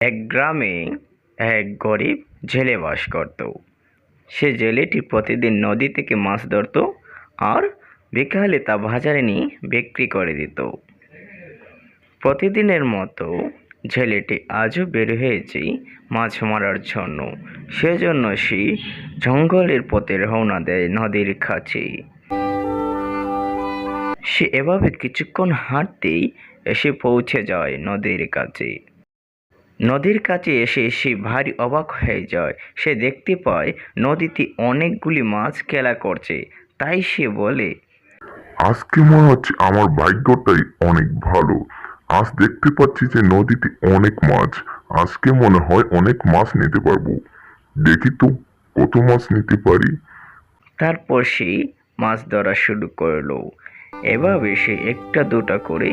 এক গ্রামে এক গরিব জেলে বাস করত। সে জেলেটি প্রতিদিন নদী থেকে মাছ ধরত আর বিকালে তা বাজারে নিয়ে বিক্রি করে দিত। প্রতিদিনের মতো জেলেটি আজও বের হয়েছে মাছ মারার জন্য। সেজন্য সে জঙ্গলের পথে রওনা দেয় নদীর কাছে। সে এভাবে কিছুক্ষণ হাঁটতেই এসে পৌঁছে যায় নদীর কাছে। নদীর কাছে এসে সে ভারী অবাক হয়ে যায়। সে দেখতে পায় নদীতে অনেকগুলি মাছ খেলা করছে। তাই সে বলে, আজকে মনে হচ্ছে আমার ভাগ্যটাই অনেক ভালো। আজ দেখতে পাচ্ছি যে নদীতে অনেক মাছ। আজকে মনে হয় অনেক মাছ নিতে পারবো। দেখি তো কত মাছ নিতে পারি। তারপর সে মাছ ধরা শুরু করলো। এভাবে সে একটা দুটা করে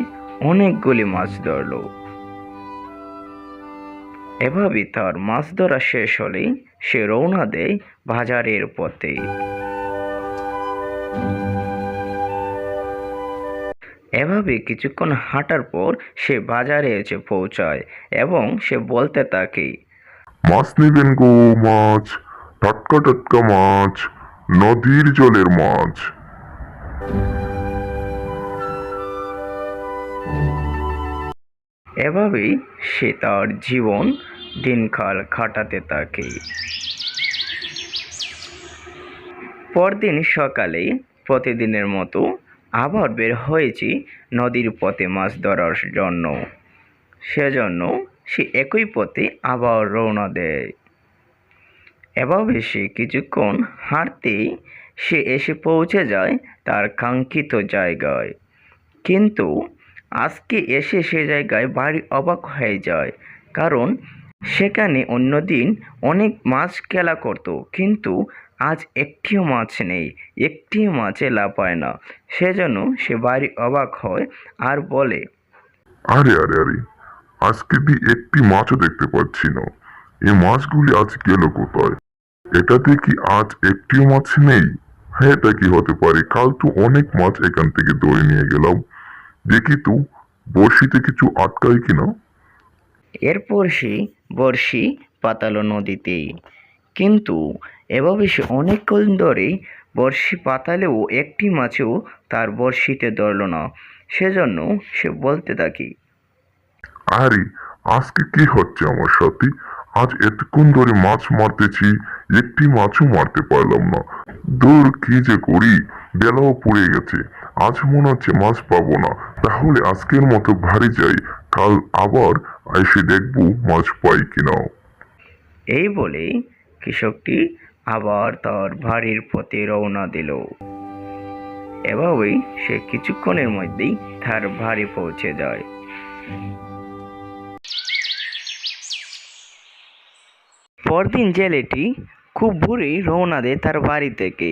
অনেকগুলি মাছ ধরলো। এভাবে তার মাছ ধরা শেষ হলেই সে রওনা দেয় বাজারের পথে। এভাবে কিছুক্ষণ হাঁটার পর সে বাজারে এসে পৌঁছায় এবং সে বলতে থাকে, মাছ নেবেন গো? মাছ, টাটকা টাটকা মাছ, নদীর জলের মাছ। এভাবেই সে তার জীবন দিনকাল কাটাতে থাকে। পরদিন সকালে প্রতিদিনের মতো আবার বের হয়েছি নদীর পথে মাছ ধরার জন্য। সেজন্য সে একই পথে আবার রওনা দেয়। এভাবে সে কিছুক্ষণ হাঁটতেই সে এসে পৌঁছে যায় তার কাঙ্ক্ষিত জায়গায়। কিন্তু আজকে এসে সে জায়গায় ভারী অবাক হয়ে যায়, কারণ সেখানে অন্যদিন অনেক মাছ খেলা করত, কিন্তু আজ একটিও মাছ নেই, একটিও মাছে লাফায় না। সেজন্য সে ভারী অবাক হয় আর বলে, আরে আরে আরে, আজকে দিয়ে একটি মাছও দেখতে পাচ্ছি না। এই মাছগুলি আজ গেল কোথায়? এটাতে কি আজ একটিও মাছ নেই? হ্যাঁ, এটা কি হতে পারে? কাল তো অনেক মাছ এখান থেকে ধরে নিয়ে গেলাম। দেখি তো বড়শিতে কিছু আটকায় কিনা। এরপর সে বড়শি পাতালো নদীতে। কিন্তু এভাবে সে অনেকক্ষণ ধরে বড়শি পাতালেও একটি মাছও তার বড়শিতে ধরল না। সেজন্য সে বলতে থাকে, আরে, আজকে কি হচ্ছে আমার সাথে? আজ এতক্ষণ ধরে মাছ মারতেছি, একটি মাছও মারতে পারলাম না। দূর, কি যে করি, বেলাও পড়ে গেছে। আজ মনে হচ্ছে মাছ পাবো না। তাহলে আজকের মতো বাড়ি যাই, কাল আবার এসে দেখবো মাছ পাই কিনা। এই বলে কৃষকটি আবার তার বাড়ির পথে রওনা দিল। এভাবেই সে কিছুক্ষণের মধ্যেই তার বাড়ি পৌঁছে যায়। পরদিন জেলেটি খুব ভোরেই রওনা দেয় তার বাড়ি থেকে।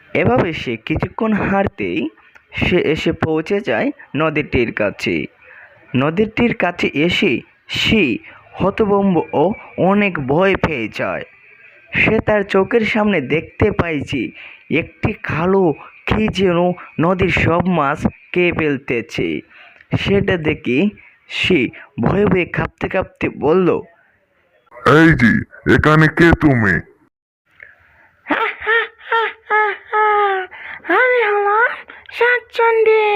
এভাবে সে কিছুক্ষণ হাঁটতেই সে এসে পৌঁছে যায় নদীটির কাছে। নদীটির কাছে এসে সে হতভম্ব ও অনেক ভয় পেয়ে যায়। সে তার চোখের সামনে দেখতে পাইছে একটি কালো কি যেন নদীর সব মাছ খেয়ে ফেলতেছে। সেটা দেখে সে ভয়ে ভয়ে কাঁপতে কাঁপতে বলল, এই যে, এখানে কে তুমি? আমি হলাম সাতচন্ডী,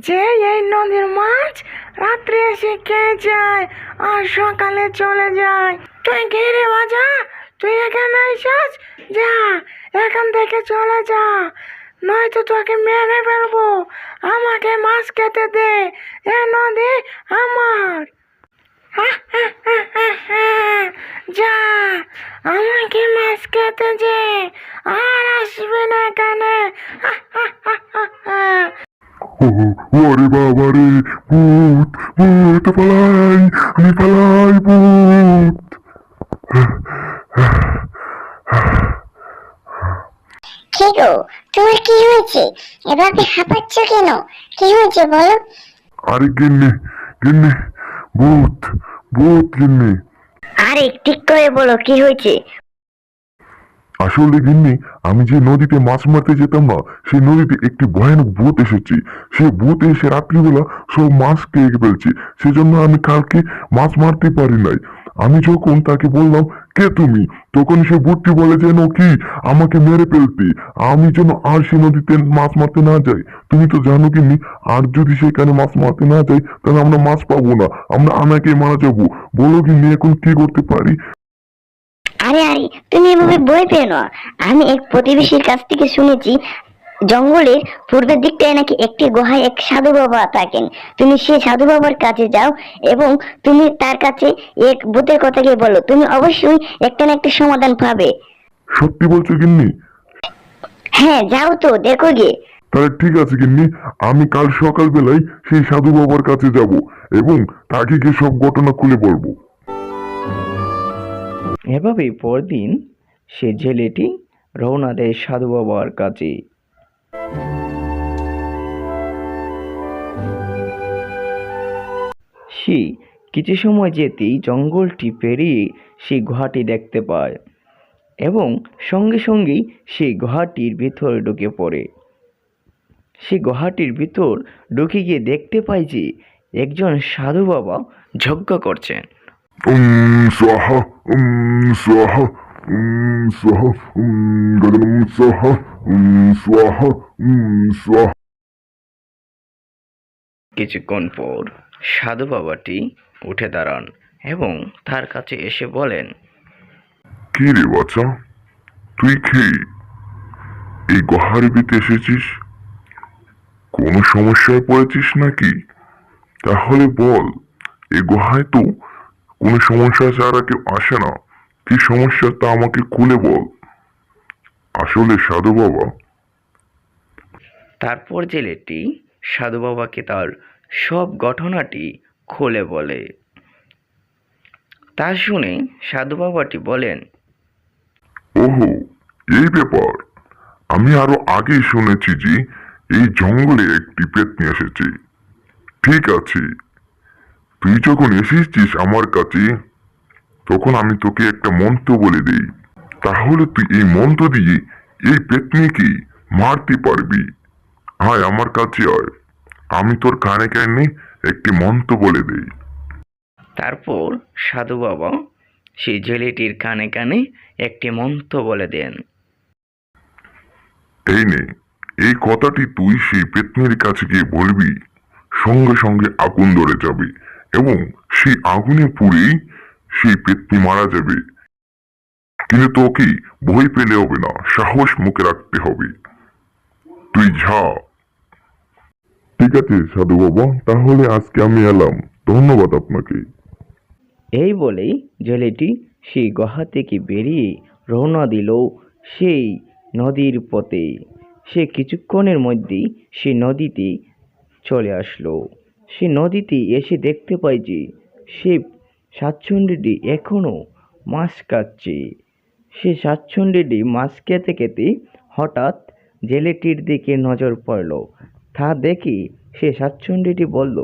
যে এই নদীর মাছ রাত্রে এসে খেয়ে যায় আর সকালে চলে যায়। তুই কে রে বাজা? তুই এখানে এসেছ? যা, এখান থেকে চলে যা, নয়তো তোকে মেরে ফেলবো। আমাকে মাছ খেতে দে, এ নদী আমার। যা, আমাকে মাছ খেতে দে, আর আসবি না এখানে। ওরে বাবা রে, ভূত, ভূত, পালাই, আমি পালাই, ভূত। কি গো, তোমার কি হয়েছে? এভাবে হাঁপাচ্ছ কেন? কি হয়েছে বলো? আরে গিন্নি, গিন্নি, ভূত, ভূত গিন্নি। আরে ঠিক করে বলো কি হয়েছে? আসলে গিন্নি, আমি যে নদীতে মাছ মারতে যেতাম না, সেই নদীতে একটি ভয়ানক ভূত এসেছে। সে ভূত এসে রাত্রিবেলা সব মাছ খেয়ে ফেলছে। সেজন্য আমি কালকে মাছ মারতে পারি নাই। আমি যখন তাকে বললাম, কে তুমি, তখন সে ভূতটি বলে যেন কি আমাকে মেরে ফেলতে, আমি যেন আর সে নদীতে মাছ মারতে না যাই। তুমি তো জানো গিন্নি, আর যদি সেখানে মাছ মারতে না যাই তাহলে আমরা মাছ পাবো না, আমরা আমাকে মারা যাবো। বলো গিন্নি, এখন কি করতে পারি? আরে আরে, তুমি এভাবে ভয় পেও না। আমি এক প্রতিবেশীর কাছ থেকে শুনেছি জঙ্গলের পূর্বের দিকটায় নাকি একটি গুহায় এক সাধু বাবা থাকেন। তুমি সেই সাধু বাবার কাছে যাও এবং তুমি তার কাছে এক ভূতের কথা গিয়ে বলো, তুমি অবশ্যই একটা না একটা সমাধান পাবে। সত্যি বলছো গিন্নি? হ্যাঁ, যাও তো, দেখো গিয়ে। তাহলে ঠিক আছে গিন্নি, আমি কাল সকাল বেলায় সেই সাধু বাবার কাছে যাব এবং তাকে গিয়ে সব ঘটনা খুলে বলবো। এভাবেই পরদিন সে জেলেটি রওনা দেয় সাধু বাবার কাছে। সে কিছু সময় যেতেই জঙ্গলটি পেরিয়ে সেই গুহাটি দেখতে পায় এবং সঙ্গে সঙ্গেই সেই গুহাটির ভিতরে ঢুকে পড়ে। সে গুহাটির ভিতর ঢুকে গিয়ে দেখতে পায় যে একজন সাধু বাবা যজ্ঞ করছেন। স্বাহা, স্বাহা, স্বাহা, গজনম স্বাহা, স্বাহা, স্বাহা। কিছুক্ষণ পর সাধু বাবাটি উঠে দাঁড়ান এবং তার কাছে এসে বলেন, কি রে বাচ্চা, তুই কি এই গুহার ভিতরে এসেছিস? কোনো সমস্যায় পড়েছিস নাকি? তাহলে বল, এই গুহায় তো কোনো সমস্যা ছাড়া কেউ আসে না। কি সমস্যা তা আমাকে খুলে বল। আসলে সাধু বাবা, তারপর জেলেটি সাধু বাবাকে তার সব ঘটনাটি খুলে বলে। তা শুনে সাধু বাবাটি বলেন, ওহো, এই ব্যাপার। আমি আরো আগেই শুনেছি যে এই জঙ্গলে একটি পেত্নী এসেছে। ঠিক আছে, তুই যখন এসেছিস আমার কাছে, তখন আমি তোকে একটা মন্ত্র বলে দিই। তাহলে তুই এই মন্ত্র দিয়ে এই পেত্নীকে মারতে পারবি। আয় আমার কাছে আয়, আমি তোর কানে কানে একটি মন্ত্র বলে দিই। তারপর সাধু বাবা সেই জেলেটির কানে কানে একটি মন্ত্র বলে দেন। এই নে, এই কথাটি তুই সেই পেত্নীর কাছে গিয়ে বলবি, সঙ্গে সঙ্গে আগুন ধরে যাবে এবং সেই আগুনে পুড়েই সেই পেত্নী মারা যাবে। কিন্তু তোকে ভয় পেলে হবে না, সাহস মুখে রাখতে হবে। তুই যা। ঠিক আছে সাধু বাবা, তাহলে আজকে আমি এলাম। ধন্যবাদ আপনাকে। এই বলেই জেলেটি সেই গুহা থেকে বেরিয়ে রওনা দিল সেই নদীর পথে। সে কিছুক্ষণের মধ্যেই সে নদীতে চলে আসলো। সে নদীতে এসে দেখতে পায় যে সে শাকচুন্নিটি এখনো মাছ খাচ্ছে। সে শাকচুন্নিটি মাছ খেতে খেতে হঠাৎ জেলেটির দিকে নজর পড়ল। তা দেখে সে শাকচুন্নিটি বলল,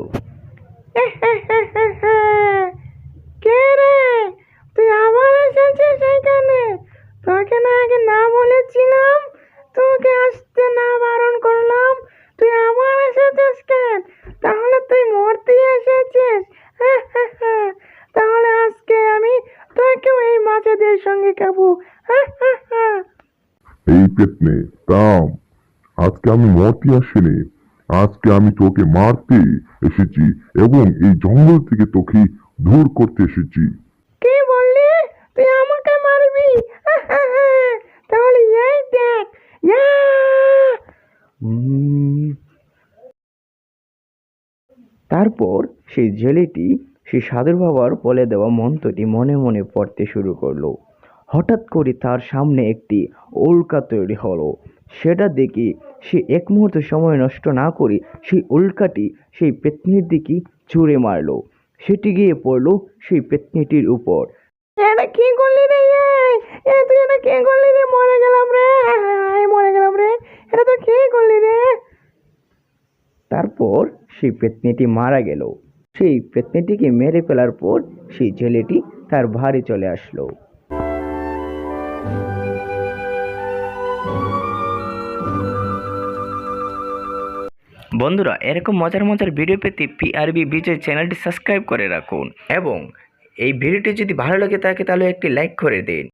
কে রে, তুই আবার এসেছিস এখানে? তোকে না আগে না বলেছিলাম, তোকে আসতে না বারণ করলাম, তুই আবার এসেছিস কেন? তাহলে তুই মরতে এসেছিস? তাহলে আজকে আমি তোকেও এই মাছেদের সঙ্গে খাবো। এই পেত্নী থাম, আজকে আমি মরতে আসিনি, আজকে আমি তোকে মারতে এসেছি এবং এই জঙ্গল থেকে তোকে দূর করতে এসেছি। কি বললি? তুই আমাকে মারবি? তাহলে এই দেখ, ইয়া! তারপর সেই জেলেটি সেই সাধুর বাবার বলে দেওয়া মন্ত্রটি মনে মনে পড়তে শুরু করলো। হঠাৎ করে তার সামনে একটি উল্কা তৈরি হলো। সেটা দেখে সে এক মুহূর্ত সময় নষ্ট না করে সেই উল্কাটি সেই পেত্নীর দিকে ছুঁড়ে মারলো। সেটি গিয়ে পড়লো সেই পেত্নীটির উপর। এটা কি করলি রে? তুই এটা কি করলি রে? মরে গেলাম রে, মরে গেলাম রে। এটা তো কি করলি রে? তারপর সেই পেত্নীটি মারা গেল। সেই পেত্নীটিকে মেরে ফেলার পর সেই ছেলেটি তার বাড়ি চলে আসলো। বন্ধুরা, এরকম মজার মজার ভিডিও পেতে পিআরবি বিজয় চ্যানেলটি সাবস্ক্রাইব করে রাখুন এবং এই ভিডিওটি যদি ভালো লাগে থাকে তাহলে একটি লাইক করে দিন।